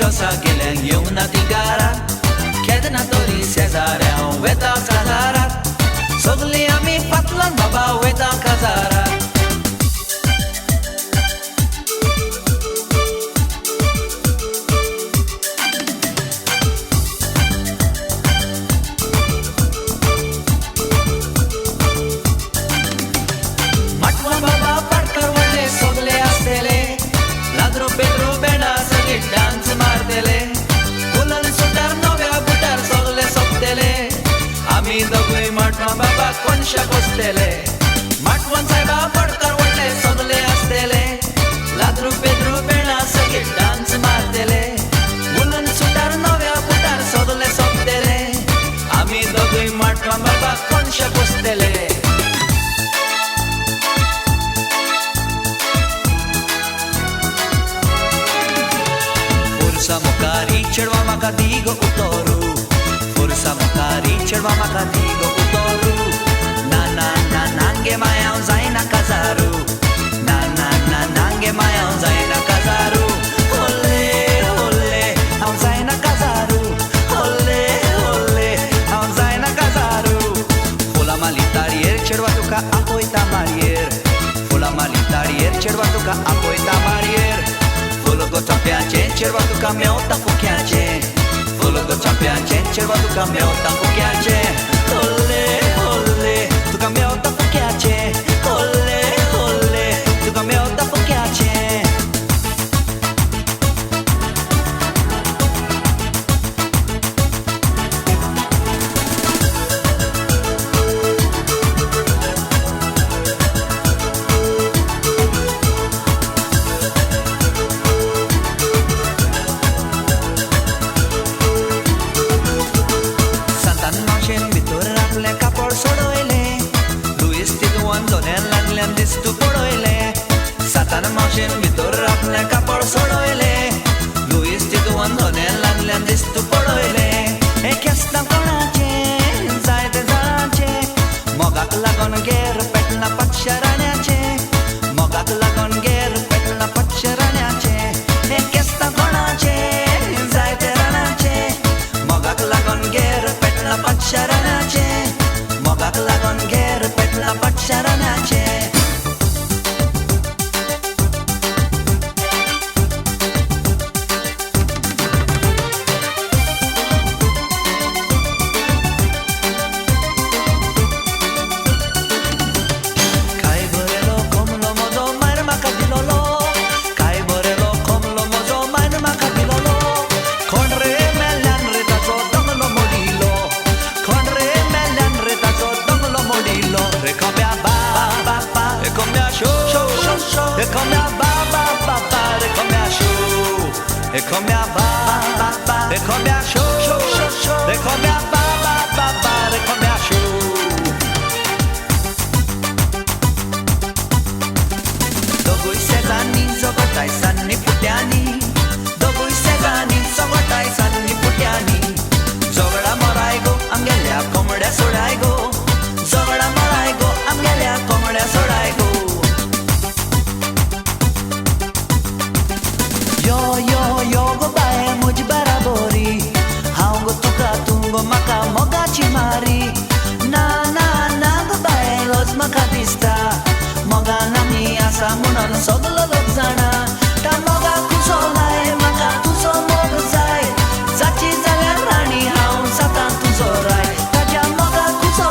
रोसा गेल्यांक येवना ती घरात केदना तरी शेजाऱ्यां वेता काजारात सगळीं आमी फाटल्यान बाबा वयता काजारात माटवा बाबा पाडकर व्हडले सगळे आसतले लाद्रो पेद्रो बेडा सगळे डान्स मारतले फुलन सुटार नव्या बुटार सगळे सोंपतले आमी दोगूय माटवा बाबा कोनशाक बसतले माटवान सायबा पाडकर व्हडले सगळे आसतले लाद्रो पेद्रो बेडा सगळे डान्स मारतले फुलन सुटार नव्या बुटार सगळे सोंपतले आमी दोगूय माटवा बाबा कोनशाक बसतले Forza mokari chedwa maka digo utoru Forza mokari chedwa maka digo utoru Na na na nange maya zaina kazaru Na na na nange maya zaina kazaru Ole ole au zaina kazaru Ole ole au zaina kazaru Fula malitarier chedwa tuka apoita marier Fula malitarier chedwa tuka apoita marier Folo go tapiace, cerva tu cameo ta fuchiace Folo go tapiace, cerva tu cameo ta fuchiace Olle, olle, tu cameo ta fuchiace Olle, olle, tu cameo ta fuchiace दिसतू पळयले सातान मावशेन भितर आपले कापड सोडयले Lewis तितून धोनेन लागल्यान दिसतू पळयले हे केस्तां कोणाचे जायते जाणांचे मोगाक लागोन गेर पेटना पांचशे राण्याचे मोगाक लागोन गेर पेटना पांचशे राण्याचे हे केस्तां कोणाचे जायते राणाचे मोगाक लागोन गेर पेटना पांचशे राण्याचे मोगाक लागोन गेर पेटना पांचशे राण्याचे Come a ba ba ba ba, come a show. Come a ba ba ba, come a show. Come a ba ba ba ba, come a show. Dogui sezani, zogotai sanni putiani. Dogui sezani, zogotai sanni putiani. Zogada morai go, amgelia komada sodai go. Zogada morai go, amgelia komada sodai go. Yo yo yo go bae muj barabori Haun go tuka tum go maka mogachi mari Na na na go bae roz maka dista Moga nami asa munan soglo log zana Ta moga kuso lae maka tuso mog zai Zachi zaga rani haun satan tuzo rai Taja moga kuso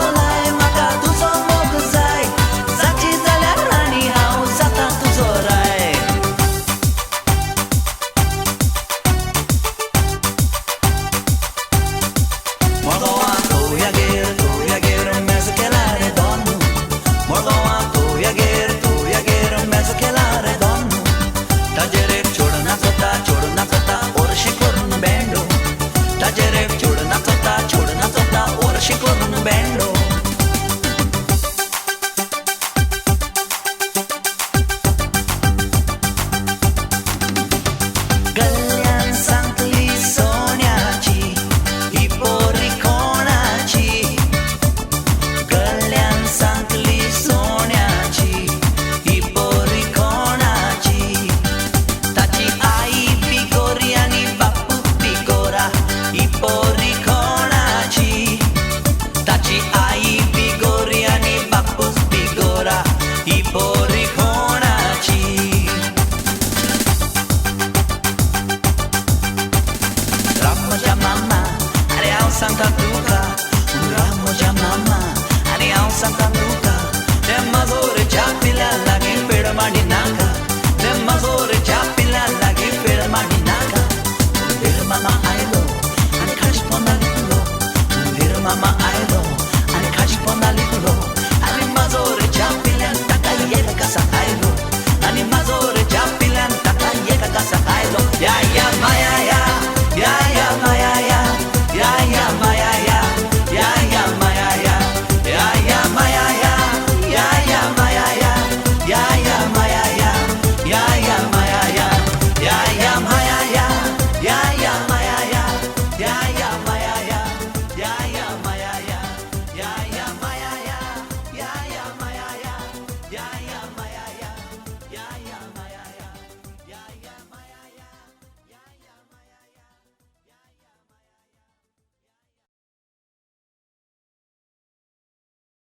mama ailo, ani kaji pona likulo.